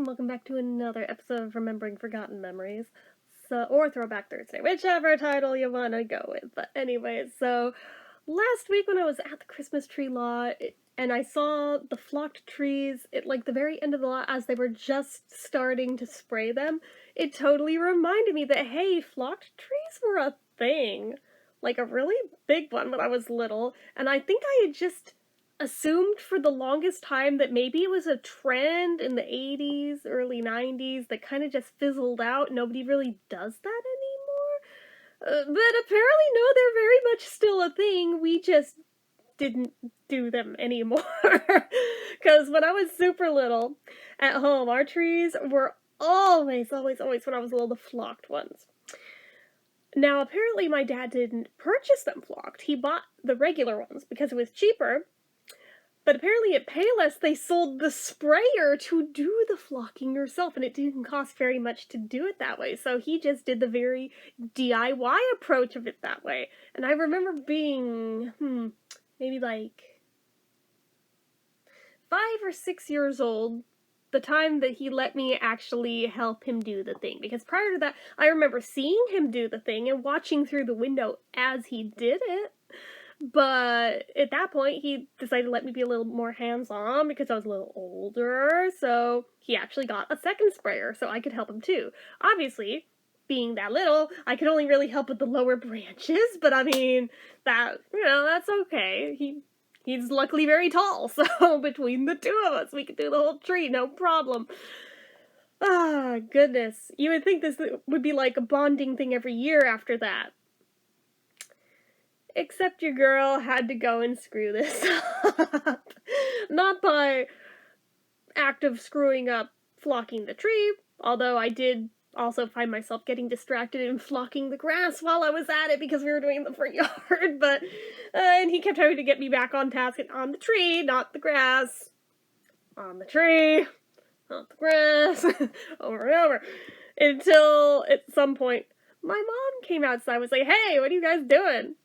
and welcome back to another episode of Remembering Forgotten Memories. Or Throwback Thursday, whichever title you want to go with. But anyways, so last week when I was at the Christmas tree lot and I saw the flocked trees at like the very end of the lot as they were just starting to spray them, it totally reminded me that, hey, flocked trees were a thing. Like a really big one when I was little, and I think I had just assumed for the longest time that maybe it was a trend in the 80s, early 90s that kind of just fizzled out. Nobody really does that anymore. But apparently, no, they're very much still a thing. We just didn't do them anymore. Because when I was super little, at home, our trees were always, when I was little, the flocked ones. Now, apparently my dad didn't purchase them flocked. He bought the regular ones because it was cheaper. But apparently at Payless, they sold the sprayer to do the flocking yourself, and it didn't cost very much to do it that way. So he just did the very DIY approach of it that way. And I remember being, maybe like 5 or 6 years old, the time that he let me actually help him do the thing. Because prior to that, I remember seeing him do the thing and watching through the window as he did it. But at that point, he decided to let me be a little more hands-on because I was a little older, so he actually got a second sprayer so I could help him too. Obviously, being that little, I could only really help with the lower branches, but I mean, that's okay. He's luckily very tall, so between the two of us, we could do the whole tree, no problem. Ah, goodness. You would think this would be like a bonding thing every year after that. Except your girl had to go and screw this up. Not by act of screwing up flocking the tree, although I did also find myself getting distracted and flocking the grass while I was at it because we were doing the front yard, but, and he kept having to get me back on task and on the tree, not the grass. On the tree, not the grass, over and over. Until, at some point, my mom came outside and was like, hey, what are you guys doing?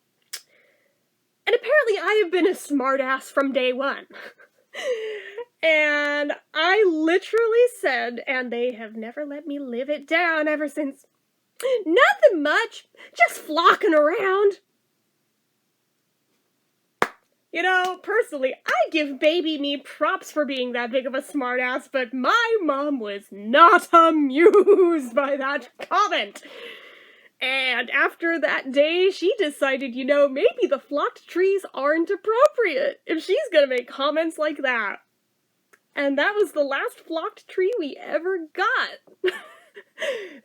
And apparently I have been a smartass from day one. And I literally said, and they have never let me live it down ever since, nothing much, just flocking around. You know, personally, I give baby me props for being that big of a smartass, but my mom was not amused by that comment. And after that day, she decided, maybe the flocked trees aren't appropriate if she's gonna make comments like that. And that was the last flocked tree we ever got.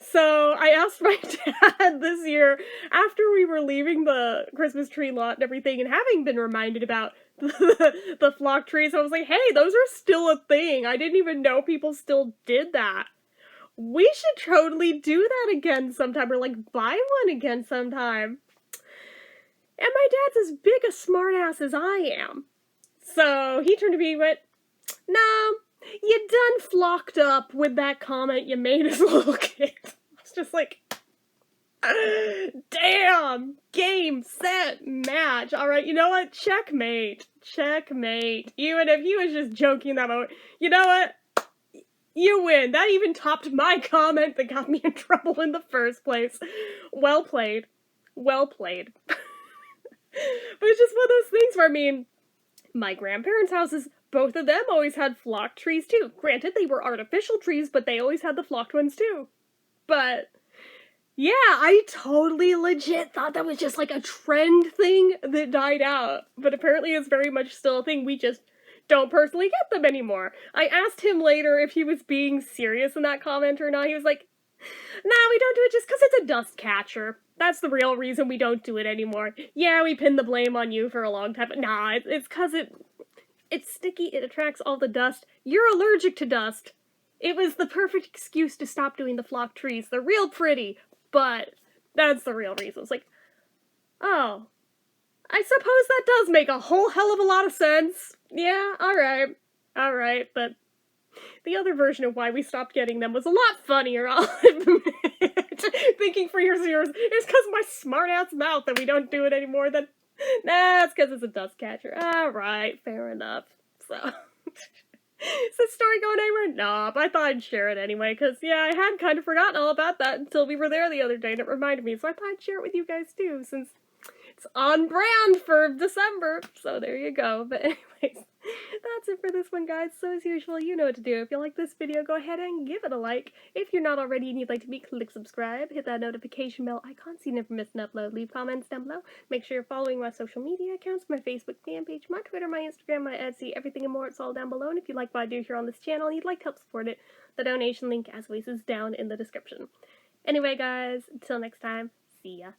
So I asked my dad this year, after we were leaving the Christmas tree lot and everything, and having been reminded about the flocked trees, I was like, hey, those are still a thing. I didn't even know people still did that. We should totally do that again sometime, or like buy one again sometime. And my dad's as big a smartass as I am. So he turned to me and went, no, you done flocked up with that comment you made as a little kid. I was just like, damn, game, set, match. All right, you know what? Checkmate. Checkmate. Even if he was just joking that moment, you know what? You win. That even topped my comment that got me in trouble in the first place. Well played. Well played. But it's just one of those things where, my grandparents' houses, both of them always had flocked trees too. Granted, they were artificial trees, but they always had the flocked ones too. But, yeah, I totally legit thought that was just like a trend thing that died out. But apparently it's very much still a thing. We just don't personally get them anymore. I asked him later if he was being serious in that comment or not. He was like, nah, we don't do it just because it's a dust catcher. That's the real reason we don't do it anymore. Yeah, we pinned the blame on you for a long time, but nah, it's because it's sticky, it attracts all the dust. You're allergic to dust. It was the perfect excuse to stop doing the flocked trees. They're real pretty, but that's the real reason. It's like, oh, I suppose that does make a whole hell of a lot of sense. Yeah, alright, but the other version of why we stopped getting them was a lot funnier, I'll admit. Thinking for years and years, it's because of my smart-ass mouth that we don't do it anymore, then, nah, it's because it's a dust catcher. Alright, fair enough. So, Is this story going anywhere? Nah, but I thought I'd share it anyway, because, yeah, I had kind of forgotten all about that until we were there the other day, and it reminded me, so I thought I'd share it with you guys, too, since it's on brand for December, so there you go. But anyways, that's it for this one, guys. So as usual, you know what to do. If you like this video, go ahead and give it a like. If you're not already and you'd like to be, click subscribe, hit that notification bell icon so you never miss an upload. Leave comments down below. Make sure you're following my social media accounts, my Facebook fan page, my Twitter, my Instagram, my Etsy, everything and more. It's all down below. And if you like what I do here on this channel and you'd like to help support it, the donation link, as always, is down in the description. Anyway, guys, until next time, see ya.